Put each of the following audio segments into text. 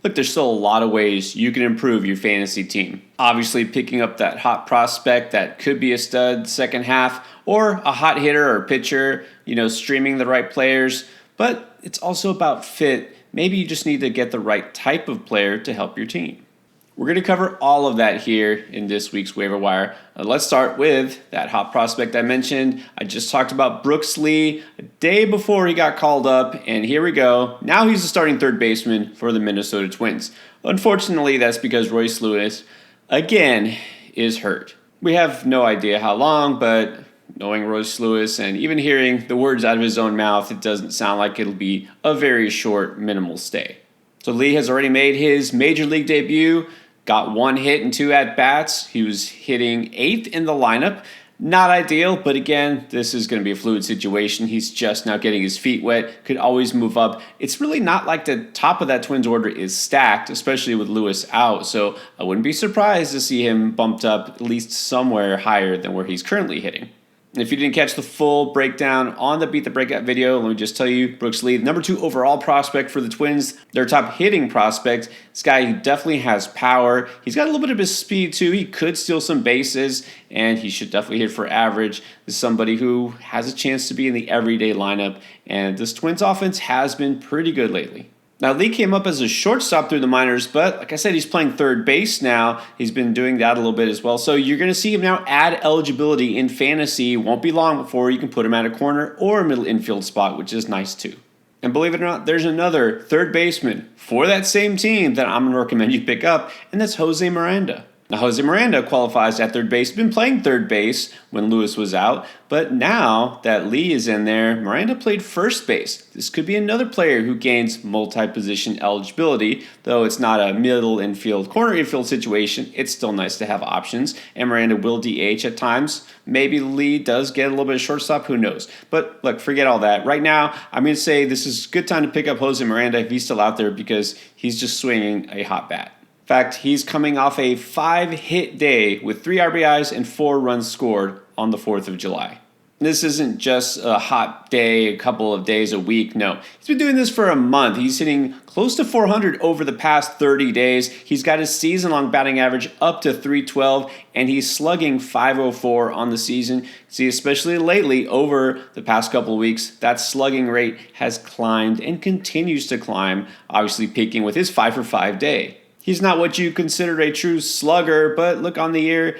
Look, there's still a lot of ways you can improve your fantasy team. Obviously, picking up that hot prospect that could be a stud second half, or a hot hitter or pitcher, streaming the right players. But it's also about fit. Maybe you just need to get the right type of player to help your team. We're going to cover all of that here in this week's waiver wire. Let's start with that hot prospect I mentioned. I just talked about Brooks Lee a day before he got called up, and here we go. Now he's the starting third baseman for the Minnesota Twins. Unfortunately, that's because Royce Lewis, again, is hurt. We have no idea how long, but knowing Royce Lewis and even hearing the words out of his own mouth, it doesn't sound like it'll be a very short, minimal stay. So Lee has already made his major league debut. Got 1 hit and 2 at-bats. He was hitting 8th in the lineup. Not ideal, but again, this is going to be a fluid situation. He's just now getting his feet wet. Could always move up. It's really not like the top of that Twins order is stacked, especially with Lewis out. So I wouldn't be surprised to see him bumped up at least somewhere higher than where he's currently hitting. And if you didn't catch the full breakdown on the Beat the Breakout video, let me just tell you, Brooks Lee, number 2 overall prospect for the Twins, their top hitting prospect. This guy definitely has power. He's got a little bit of his speed too. He could steal some bases, and he should definitely hit for average. This is somebody who has a chance to be in the everyday lineup, and this Twins offense has been pretty good lately. Now, Lee came up as a shortstop through the minors, but like I said, he's playing third base now. He's been doing that a little bit as well. So you're going to see him now add eligibility in fantasy. Won't be long before you can put him at a corner or a middle infield spot, which is nice too. And believe it or not, there's another third baseman for that same team that I'm going to recommend you pick up, and that's Jose Miranda. Now, Jose Miranda qualifies at third base. Been playing third base when Lewis was out, but now that Lee is in there, Miranda played first base. This could be another player who gains multi-position eligibility, though it's not a middle infield, corner infield situation. It's still nice to have options, and Miranda will DH at times. Maybe Lee does get a little bit of shortstop, who knows? But look, forget all that. Right now, I'm going to say this is a good time to pick up Jose Miranda if he's still out there because he's just swinging a hot bat. In fact, he's coming off a 5-hit day with 3 RBIs and 4 runs scored on the 4th of July. This isn't just a hot day, a couple of days a week. No, he's been doing this for a month. He's hitting close to 400 over the past 30 days. He's got his season-long batting average up to 312, and he's slugging 504 on the season. See, especially lately, over the past couple of weeks, that slugging rate has climbed and continues to climb, obviously peaking with his 5-for-5 day. He's not what you consider a true slugger, but look on the year,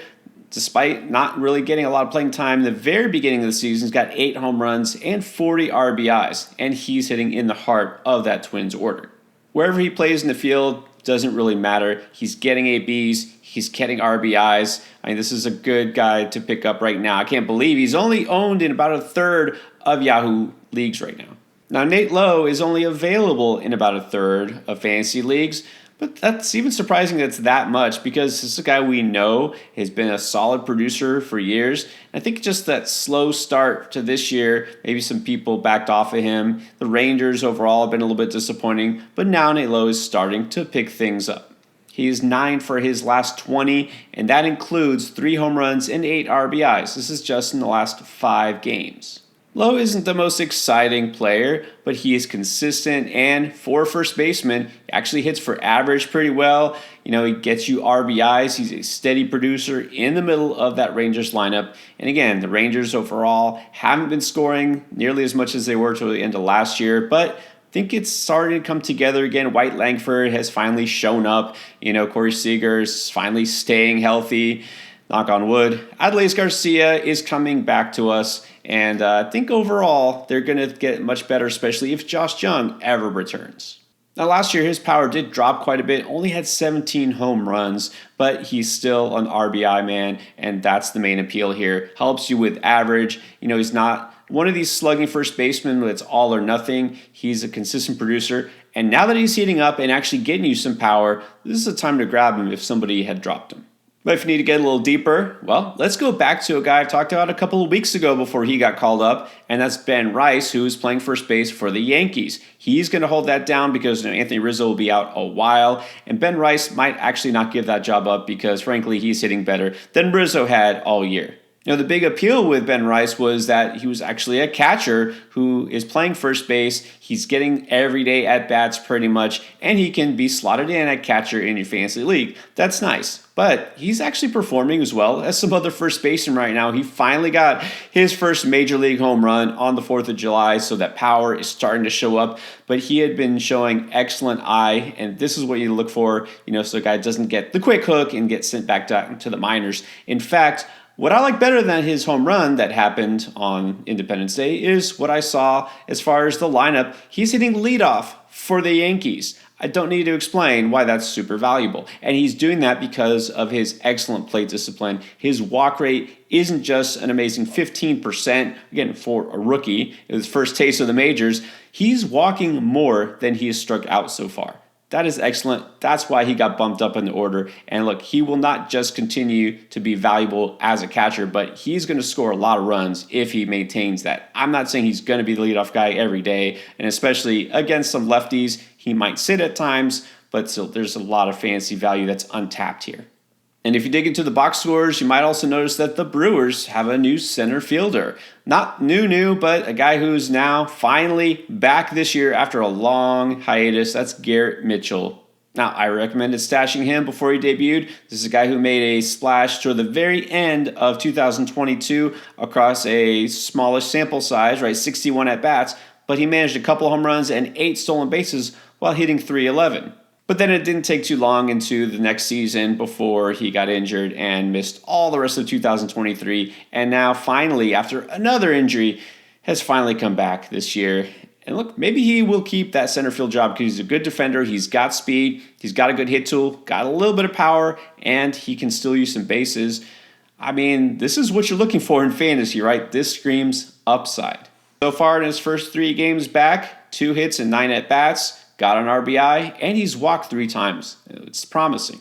despite not really getting a lot of playing time in the very beginning of the season, he's got 8 home runs and 40 RBIs, and he's hitting in the heart of that Twins order. Wherever he plays in the field doesn't really matter. He's getting ABs, he's getting RBIs. I mean, this is a good guy to pick up right now. I can't believe he's only owned in about a third of Yahoo leagues right now. Now, Nate Lowe is only available in about a third of fantasy leagues, but that's even surprising that it's that much because this is a guy we know has been a solid producer for years. I think just that slow start to this year, maybe some people backed off of him. The Rangers overall have been a little bit disappointing, but now Nate Lowe is starting to pick things up. He's 9 for his last 20, and that includes 3 home runs and 8 RBIs. This is just in the last 5 games. Lowe isn't the most exciting player, but he is consistent, and for a first baseman, he actually hits for average pretty well. He gets you RBIs. He's a steady producer in the middle of that Rangers lineup. And again, the Rangers overall haven't been scoring nearly as much as they were toward the end of last year, but I think it's starting to come together again. White Langford has finally shown up. Corey Seager's finally staying healthy. Knock on wood. Adolis Garcia is coming back to us, and I think overall they're going to get much better, especially if Josh Jung ever returns. Now, last year his power did drop quite a bit, only had 17 home runs, but he's still an RBI man, and that's the main appeal here. Helps you with average. He's not one of these slugging first basemen that's all or nothing. He's a consistent producer, and now that he's heating up and actually getting you some power, this is the time to grab him if somebody had dropped him. But if you need to get a little deeper, well, let's go back to a guy I talked about a couple of weeks ago before he got called up, and that's Ben Rice, who is playing first base for the Yankees. He's going to hold that down because Anthony Rizzo will be out a while, and Ben Rice might actually not give that job up because, frankly, he's hitting better than Rizzo had all year. The big appeal with Ben Rice was that he was actually a catcher who is playing first base. He's getting everyday at-bats pretty much, and he can be slotted in at catcher in your fantasy league. That's nice. But he's actually performing as well as some other first basemen right now. He finally got his first major league home run on the 4th of July, so that power is starting to show up. But he had been showing excellent eye, and this is what you look for, so a guy doesn't get the quick hook and get sent back down to the minors. In fact, what I like better than his home run that happened on Independence Day is what I saw as far as the lineup. He's hitting leadoff for the Yankees. I don't need to explain why that's super valuable. And he's doing that because of his excellent plate discipline. His walk rate isn't just an amazing 15%, again, for a rookie, his first taste of the majors. He's walking more than he has struck out so far. That is excellent. That's why he got bumped up in the order. And look, he will not just continue to be valuable as a catcher, but he's going to score a lot of runs if he maintains that. I'm not saying he's going to be the leadoff guy every day, and especially against some lefties, he might sit at times, but still there's a lot of fantasy value that's untapped here. And if you dig into the box scores, you might also notice that the Brewers have a new center fielder. Not new, but a guy who's now finally back this year after a long hiatus. That's Garrett Mitchell. Now, I recommended stashing him before he debuted. This is a guy who made a splash toward the very end of 2022 across a smallish sample size, right, 61 at-bats, but he managed a couple home runs and 8 stolen bases while hitting .311. But then it didn't take too long into the next season before he got injured and missed all the rest of 2023. And now finally, after another injury, has finally come back this year. And look, maybe he will keep that center field job because he's a good defender. He's got speed. He's got a good hit tool, got a little bit of power, and he can still use some bases. I mean, this is what you're looking for in fantasy, right? This screams upside. So far in his first 3 games back, 2 hits and 9 at-bats. Got an RBI, and he's walked 3 times. It's promising.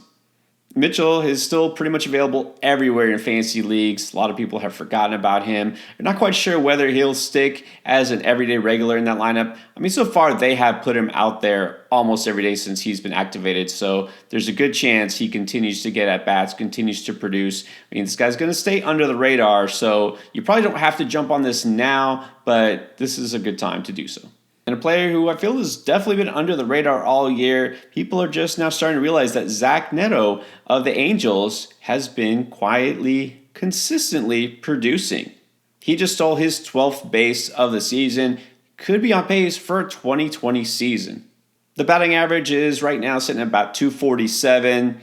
Mitchell is still pretty much available everywhere in fantasy leagues. A lot of people have forgotten about him. They're not quite sure whether he'll stick as an everyday regular in that lineup. I mean, so far they have put him out there almost every day since he's been activated. So there's a good chance he continues to get at bats, continues to produce. I mean, this guy's going to stay under the radar. So you probably don't have to jump on this now, but this is a good time to do so. And a player who I feel has definitely been under the radar all year. People are just now starting to realize that Zach Neto of the Angels has been quietly, consistently producing. He just stole his 12th base of the season. Could be on pace for a 2020 season. The batting average is right now sitting at about 247.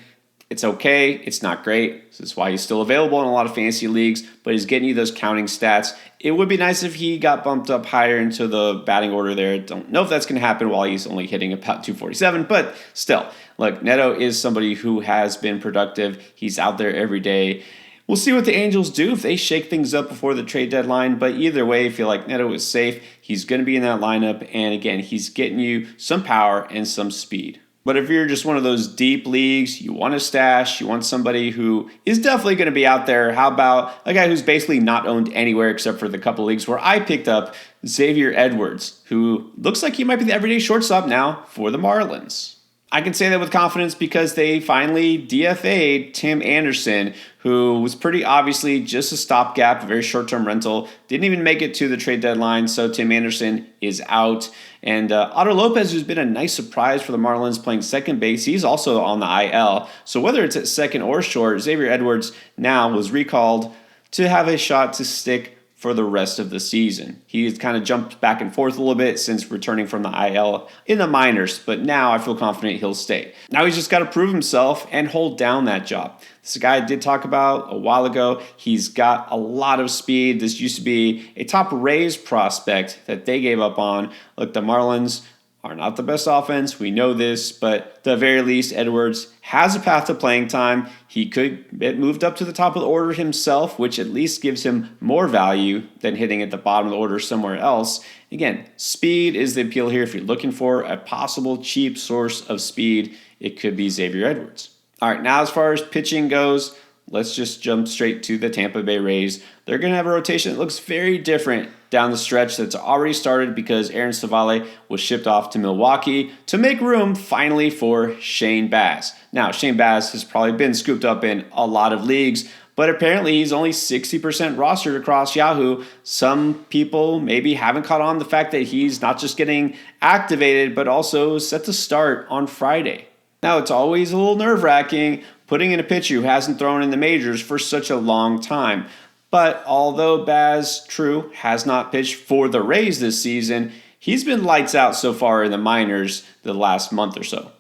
It's okay. It's not great. This is why he's still available in a lot of fantasy leagues, but he's getting you those counting stats. It would be nice if he got bumped up higher into the batting order there. Don't know if that's going to happen while he's only hitting about 247, but still, look, Neto is somebody who has been productive. He's out there every day. We'll see what the Angels do if they shake things up before the trade deadline, but either way, I feel like Neto is safe. He's going to be in that lineup, and again, he's getting you some power and some speed. But if you're just one of those deep leagues, you want to stash, you want somebody who is definitely going to be out there. How about a guy who's basically not owned anywhere except for the couple leagues where I picked up Xavier Edwards, who looks like he might be the everyday shortstop now for the Marlins. I can say that with confidence because they finally DFA'd Tim Anderson, who was pretty obviously just a stopgap, a very short-term rental. Didn't even make it to the trade deadline, so Tim Anderson is out. And Otto Lopez, who's been a nice surprise for the Marlins playing second base, he's also on the IL. So whether it's at second or short, Xavier Edwards now was recalled to have a shot to stick for the rest of the season. He's kind of jumped back and forth a little bit since returning from the IL in the minors, but now I feel confident he'll stay. Now he's just got to prove himself and hold down that job. This guy I did talk about a while ago. He's got a lot of speed. This used to be a top Rays prospect that they gave up on. Look, the Marlins are not the best offense. We know this, but at the very least, Edwards has a path to playing time. He could get moved up to the top of the order himself, which at least gives him more value than hitting at the bottom of the order somewhere else. Again, speed is the appeal here. If you're looking for a possible cheap source of speed, it could be Xavier Edwards. All right, now as far as pitching goes, let's just jump straight to the Tampa Bay Rays. They're going to have a rotation that looks very different down the stretch that's already started because Aaron Savale was shipped off to Milwaukee to make room finally for Shane Baz. Now, Shane Baz has probably been scooped up in a lot of leagues, but apparently he's only 60% rostered across Yahoo. Some people maybe haven't caught on the fact that he's not just getting activated, but also set to start on Friday. Now, it's always a little nerve-wracking putting in a pitcher who hasn't thrown in the majors for such a long time. But although Baz, true, has not pitched for the Rays this season, he's been lights out so far in the minors the last month or so.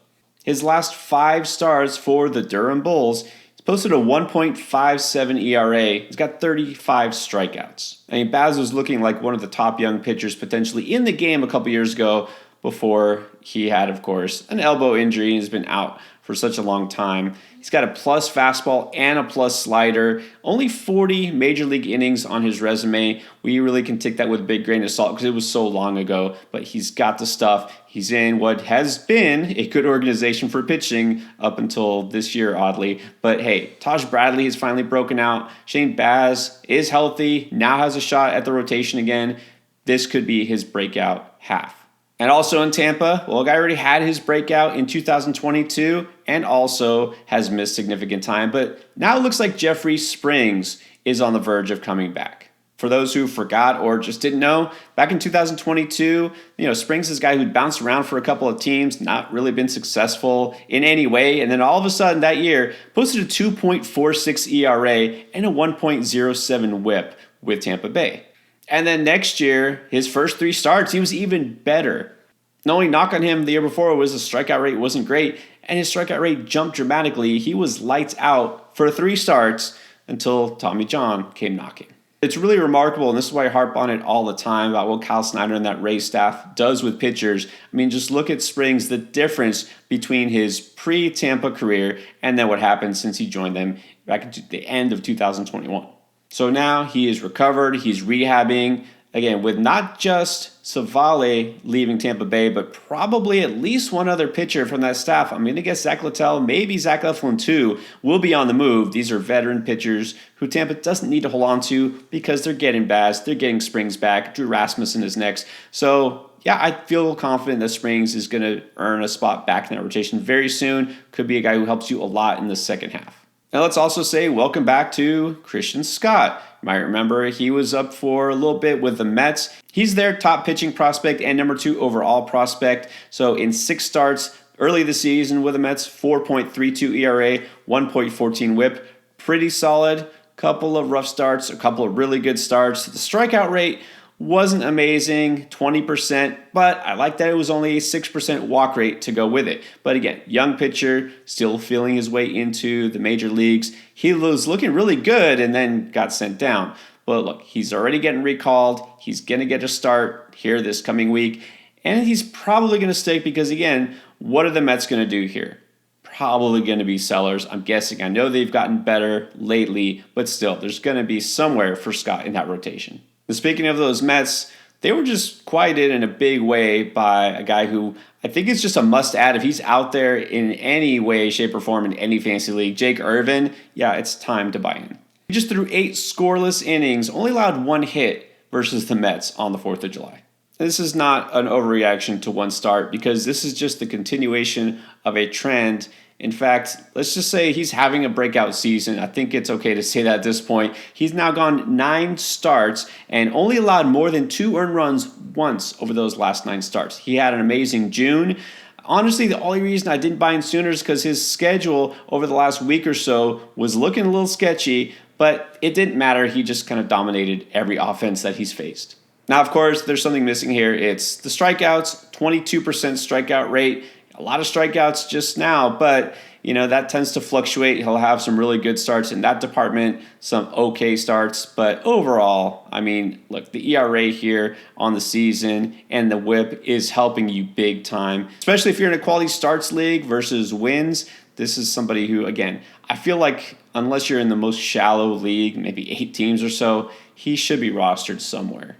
His last 5 starts for the Durham Bulls, he's posted a 1.57 ERA. He's got 35 strikeouts. I mean, Baz was looking like one of the top young pitchers potentially in the game a couple years ago before he had, of course, an elbow injury and has been out for such a long time. He's got a plus fastball and a plus slider. Only 40 major league innings on his resume. We really can take that with a big grain of salt because it was so long ago, but he's got the stuff. He's in what has been a good organization for pitching up until this year, oddly. But hey, Taj Bradley has finally broken out. Shane Baz is healthy, now has a shot at the rotation again. This could be his breakout half. And also in Tampa, well, a guy already had his breakout in 2022 and also has missed significant time. But now it looks like Jeffrey Springs is on the verge of coming back. For those who forgot or just didn't know, back in 2022, Springs is a guy who'd bounced around for a couple of teams, not really been successful in any way. And then all of a sudden that year, posted a 2.46 ERA and a 1.07 whip with Tampa Bay. And then next year, his first 3 starts, he was even better. The only knock on him the year before was the strikeout rate wasn't great, and his strikeout rate jumped dramatically. He was lights out for 3 starts until Tommy John came knocking. It's really remarkable, and this is why I harp on it all the time about what Kyle Snyder and that Rays staff does with pitchers. I mean, just look at Springs, the difference between his pre-Tampa career and then what happened since he joined them back at the end of 2021. So now he is recovered, he's rehabbing, again, with not just Savale leaving Tampa Bay, but probably at least one other pitcher from that staff. I'm going to guess Zach Littell, maybe Zach Eflin too, will be on the move. These are veteran pitchers who Tampa doesn't need to hold on to because they're getting Baz, they're getting Springs back, Drew Rasmussen is next. So yeah, I feel confident that Springs is going to earn a spot back in that rotation very soon. Could be a guy who helps you a lot in the second half. Now let's also say welcome back to Christian Scott. You might remember he was up for a little bit with the Mets. He's their top pitching prospect and number 2 overall prospect. So in 6 starts early this season with the Mets, 4.32 ERA, 1.14 whip. Pretty solid. Couple of rough starts, a couple of really good starts. The strikeout rate wasn't amazing, 20%, but I like that it was only a 6% walk rate to go with it. But again, young pitcher, still feeling his way into the major leagues. He was looking really good and then got sent down. But look, he's already getting recalled. He's going to get a start here this coming week. And he's probably going to stick because, again, what are the Mets going to do here? Probably going to be sellers, I'm guessing. I know they've gotten better lately, but still, there's going to be somewhere for Scott in that rotation. And speaking of those Mets, they were just quieted in a big way by a guy who I think is just a must-add if he's out there in any way, shape, or form in any fantasy league. Jake Irvin, yeah, it's time to buy in. He just threw 8 scoreless innings, only allowed 1 hit versus the Mets on the 4th of July. This is not an overreaction to one start because this is just the continuation of a trend. In fact, let's just say he's having a breakout season. I think it's okay to say that at this point. He's now gone 9 starts and only allowed more than 2 earned runs once over those last 9 starts. He had an amazing June. Honestly, the only reason I didn't buy in sooner is because his schedule over the last week or so was looking a little sketchy, but it didn't matter. He just kind of dominated every offense that he's faced. Now, of course, there's something missing here. It's the strikeouts, 22% strikeout rate. A lot of strikeouts just now, but that tends to fluctuate. He'll have some really good starts in that department, some okay starts, but overall, I mean, look, the ERA here on the season and the whip is helping you big time, especially if you're in a quality starts league versus wins. This is somebody who, again, I feel like unless you're in the most shallow league, maybe 8 teams or so, he should be rostered somewhere.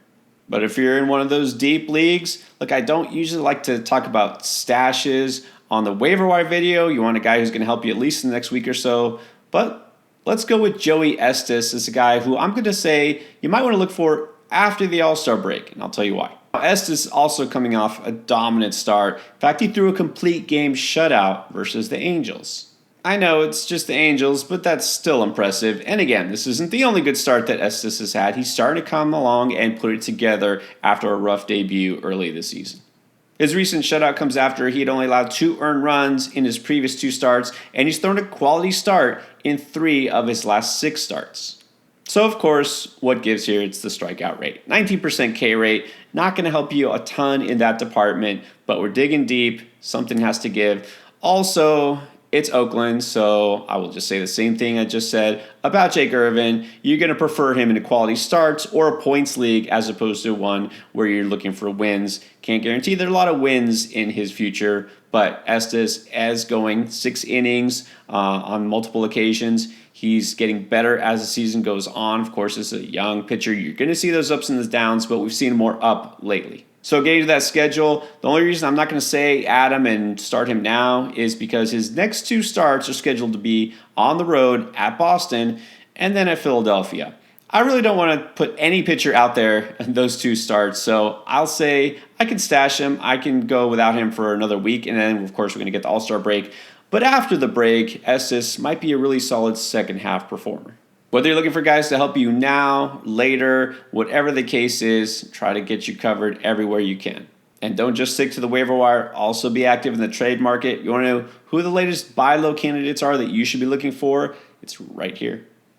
But if you're in one of those deep leagues, look, I don't usually like to talk about stashes on the waiver wire video. You want a guy who's going to help you at least in the next week or so. But let's go with Joey Estes as a guy who I'm going to say you might want to look for after the All-Star break, and I'll tell you why. Estes also coming off a dominant start. In fact, he threw a complete game shutout versus the Angels. I know it's just the Angels, but that's still impressive. And again, this isn't the only good start that Estes has had. He's starting to come along and put it together after a rough debut early this season. His recent shutout comes after he had only allowed 2 earned runs in his previous 2 starts, and he's thrown a quality start in 3 of his last 6 starts. So of course, what gives here? It's the strikeout rate. 19% K rate, not going to help you a ton in that department, but we're digging deep. Something has to give. Also, it's Oakland, so I will just say the same thing I just said about Jake Irvin. You're going to prefer him in a quality starts or a points league as opposed to one where you're looking for wins. Can't guarantee there are a lot of wins in his future, but Estes is going 6 innings on multiple occasions. He's getting better as the season goes on. Of course, as a young pitcher, you're going to see those ups and the downs, but we've seen more up lately. So getting to that schedule, the only reason I'm not going to say add him and start him now is because his next 2 starts are scheduled to be on the road at Boston and then at Philadelphia. I really don't want to put any pitcher out there in those 2 starts, so I'll say I can stash him. I can go without him for another week, and then, of course, we're going to get the All-Star break. But after the break, Estes might be a really solid second half performer. Whether you're looking for guys to help you now, later, whatever the case is, try to get you covered everywhere you can. And don't just stick to the waiver wire, also be active in the trade market. You want to know who the latest buy low candidates are that you should be looking for? It's right here.